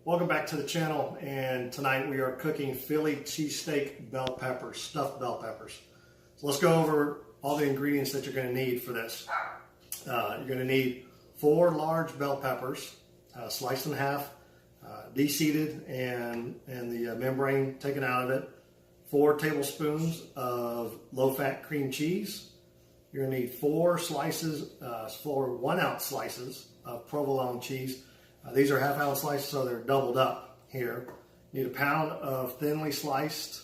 Welcome back to the channel, and tonight we are cooking Philly cheesesteak bell peppers, stuffed bell peppers. So let's go over all the ingredients that you're going to need for this. You're going to need 4 large bell peppers, sliced in half, de-seeded and the membrane taken out of it. 4 tablespoons of low-fat cream cheese. You're going to need 4 slices, 4 1-ounce slices of provolone cheese. These are half-ounce slices, so they're doubled up here. You need a pound of thinly sliced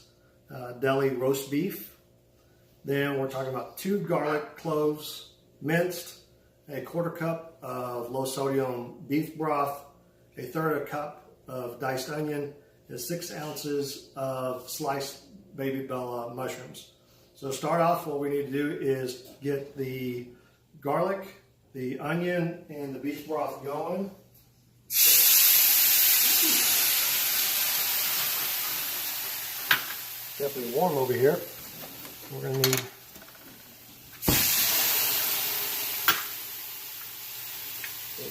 deli roast beef. Then we're talking about 2 garlic cloves, minced, a 1/4 cup of low-sodium beef broth, a 1/3 cup of diced onion, and 6 ounces of sliced baby bella mushrooms. So to start off, what we need to do is get the garlic, the onion, and the beef broth going. Definitely warm over here. We're going to need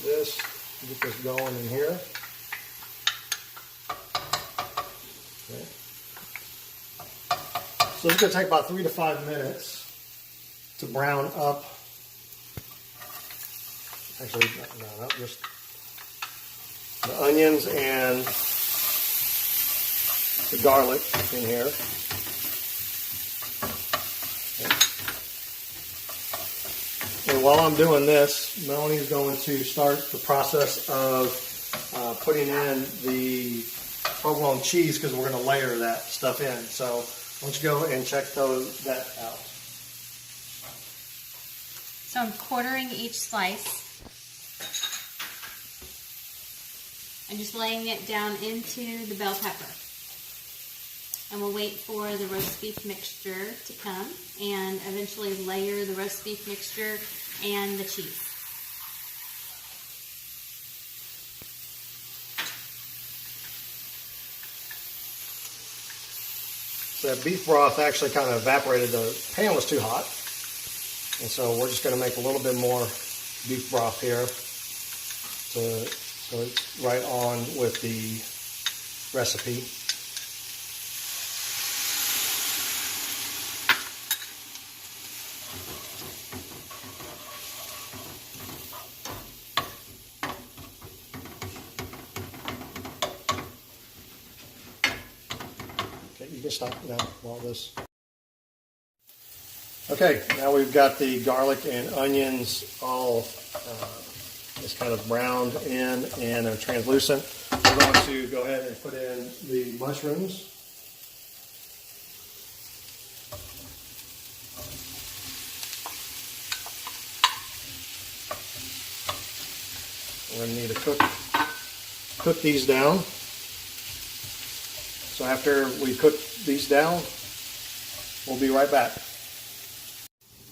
this, get this going in here. Okay. So it's going to take about 3 to 5 minutes to brown up. Actually, no, just the onions and the garlic in here. Okay. And while I'm doing this, Melanie is going to start the process of putting in the provolone cheese, because we're going to layer that stuff in. So why don't you go and check that out. So I'm quartering each slice and just laying it down into the bell pepper. And we'll wait for the roast beef mixture to come and eventually layer the roast beef mixture and the cheese. So that beef broth actually kind of evaporated. The pan was too hot. And so we're just going to make a little bit more beef broth here. So it's right on with the recipe. You can stop now while this. Okay, now we've got the garlic and onions all just kind of browned in and are translucent. We're going to go ahead and put in the mushrooms. We're going to need to cook these down. So after we cook these down, we'll be right back.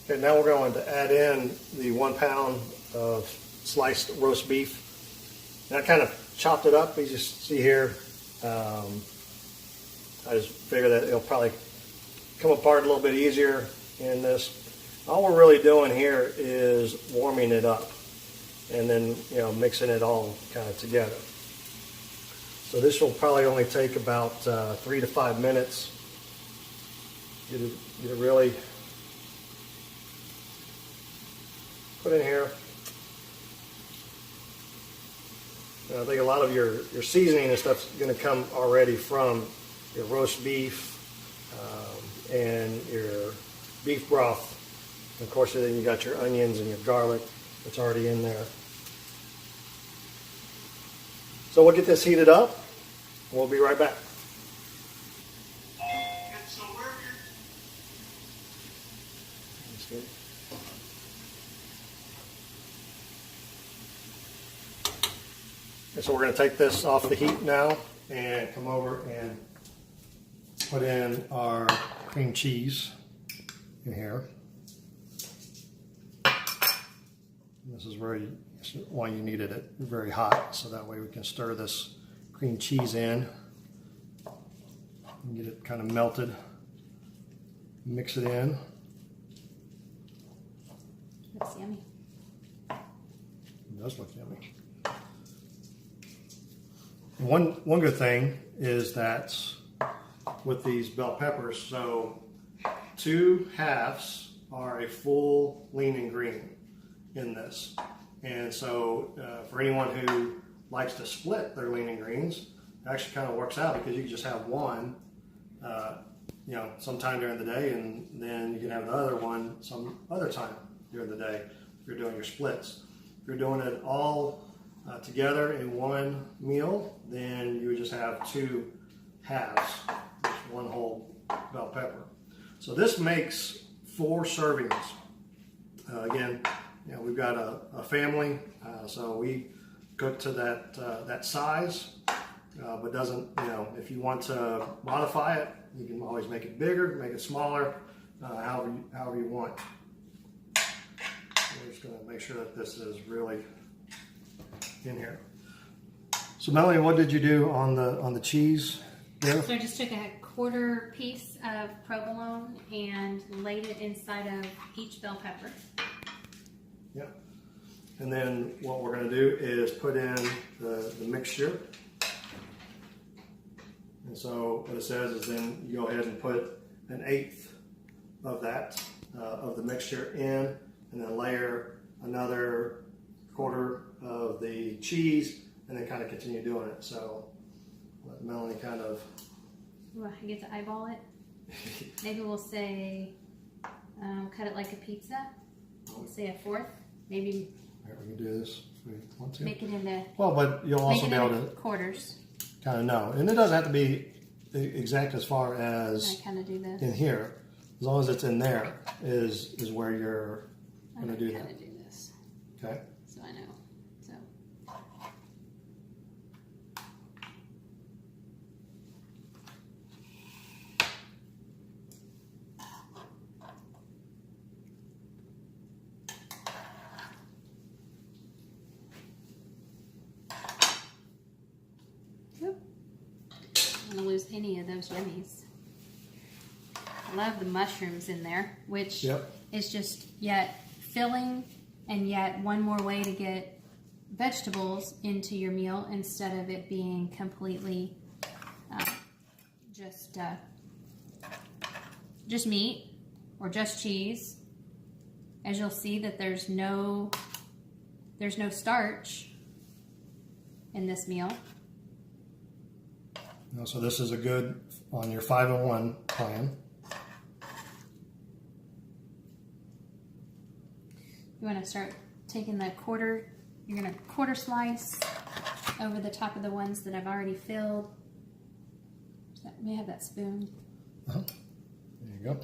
Okay, now we're going to add in the 1 pound of sliced roast beef. And I kind of chopped it up. You just see here. I just figure that it'll probably come apart a little bit easier in this. All we're really doing here is warming it up and then, mixing it all kind of together. So this will probably only take about 3 to 5 minutes. Get it really put in here. I think a lot of your seasoning and stuff is going to come already from your roast beef and your beef broth. And of course, then you got your onions and your garlic that's already in there. So we'll get this heated up. We'll be right back. That's good. And so we're going to take this off the heat now and come over and put in our cream cheese in here. And this is why you needed it very hot, so that way we can stir this cream cheese in and get it kind of melted. Mix it in. Looks yummy. It does look yummy. And one good thing is that with these bell peppers, so 2 halves are a full lean and green in this. And so for anyone who likes to split their lean and greens, it actually kind of works out because you can just have one, you know, sometime during the day, and then you can have the other one some other time during the day if you're doing your splits. If you're doing it all together in one meal, then you would just have 2 halves, just one whole bell pepper. So this makes 4 servings. Again, you know, we've got a family, so we cook to that size, but doesn't, you know, if you want to modify it, you can always make it bigger, make it smaller, however you want. We're just going to make sure that this is really in here. So Melanie, what did you do on the cheese there? So I just took a quarter piece of provolone and laid it inside of each bell pepper. Yeah. And then what we're going to do is put in the mixture. And so what it says is then you go ahead and put 1/8 of that, of the mixture in, and then layer another quarter of the cheese, and then kind of continue doing it. So let Melanie kind of... Ooh, I get to eyeball it. Maybe we'll say, cut it like a pizza. We'll say 1/4, maybe. Here, we can do this if we want to. Make it into. Well, but you'll also be able to quarters. kind of know, and it doesn't have to be exact as far as I kind of do this. in here. As long as it's in there is where you're going to do that. Kind of do this. Okay. So I know. So. Yep. I don't want to lose any of those yummies. I love the mushrooms in there, which is just yet filling and yet one more way to get vegetables into your meal instead of it being completely just meat or just cheese. As you'll see that there's no starch in this meal. So this is a good on your 5-in-1 plan. You want to start taking the quarter, you're going to quarter slice over the top of the ones that I've already filled. Let me have that spoon. There you go.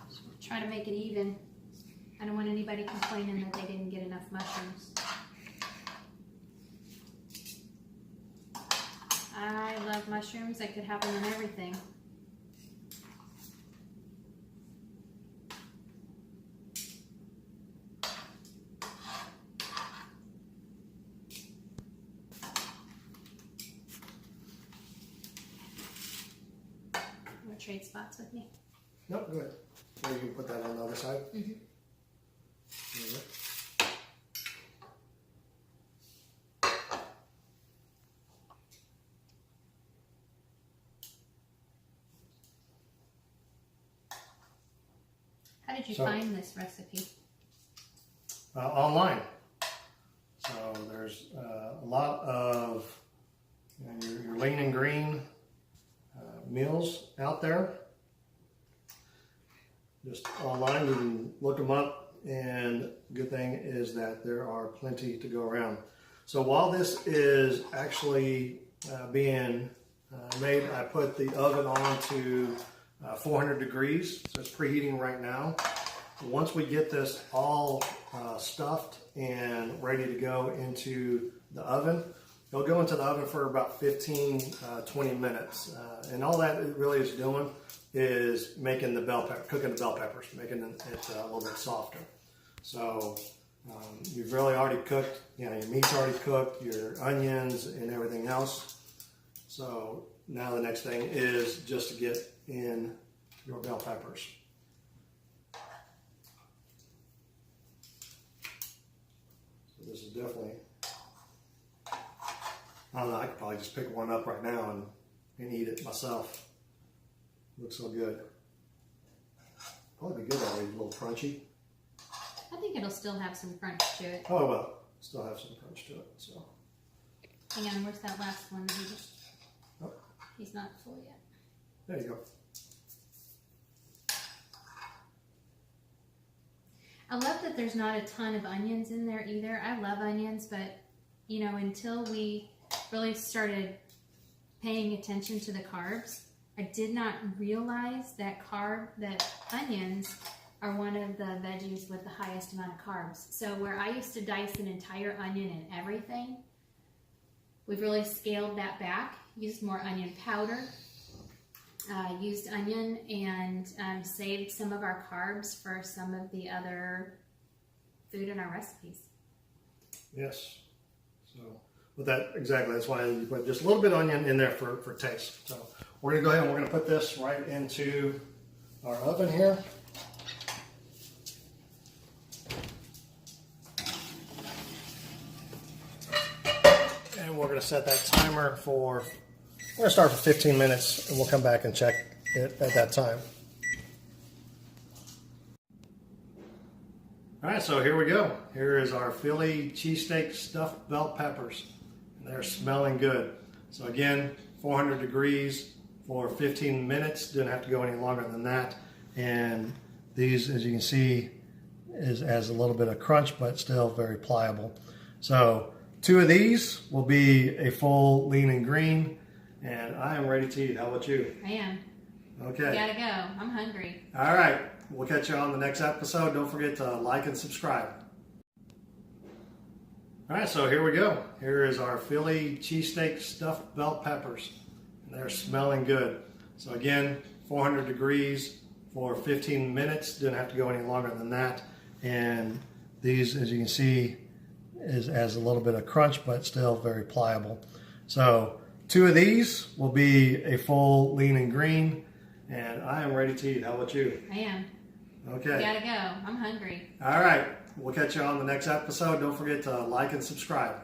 So try to make it even. I don't want anybody complaining that they didn't get enough mushrooms. I love mushrooms. I could have them in everything. Trade spots with me? Nope, go ahead. So you can put that on the other side. Mm-hmm. How did you find this recipe? Online. So there's a lot of your lean and green meals out there. Just online, you can look them up, and good thing is that there are plenty to go around. So while this is actually being made, I put the oven on to 400 degrees, so it's preheating right now. Once we get this all stuffed and ready to go into the oven, it'll go into the oven for about 15-20 minutes. And all that it really is doing is making the cooking the bell peppers, making it a little bit softer. So you've really already cooked, your meat's already cooked, your onions and everything else. So now the next thing is just to get in your bell peppers. So this is definitely I don't know, I could probably just pick one up right now and eat it myself. Looks so good. Probably be good that way, a little crunchy. I think it'll still have some crunch to it. Oh, well, still have some crunch to it, so. Hang on, where's that last one? Oh. He's not full yet. There you go. I love that there's not a ton of onions in there either. I love onions, but you know, until we really started paying attention to the carbs, I did not realize that onions are one of the veggies with the highest amount of carbs. So where I used to dice an entire onion and everything, we've really scaled that back, used more onion powder, used onion, and saved some of our carbs for some of the other food in our recipes. Yes. So with that, exactly, that's why you put just a little bit of onion in there for taste. So we're going to go ahead and we're going to put this right into our oven here. And we're going to set that timer for, we're going to start for 15 minutes and we'll come back and check it at that time. All right, so here we go. Here is our Philly cheesesteak stuffed bell peppers. And they're smelling good. So again, 400 degrees for 15 minutes. Didn't have to go any longer than that. And these, as you can see, has a little bit of crunch, but still very pliable. So 2 of these will be a full lean and green. And I am ready to eat. How about you? I am. Okay. Gotta go. I'm hungry. All right. We'll catch you on the next episode. Don't forget to like and subscribe. All right, so here we go. Here is our Philly cheesesteak stuffed bell peppers. And they're smelling good. So again, 400 degrees for 15 minutes. Didn't have to go any longer than that. And these, as you can see, has a little bit of crunch, but still very pliable. So 2 of these will be a full lean and green. And I am ready to eat. How about you? I am. Okay. Gotta go. I'm hungry. All right. We'll catch you on the next episode. Don't forget to like and subscribe.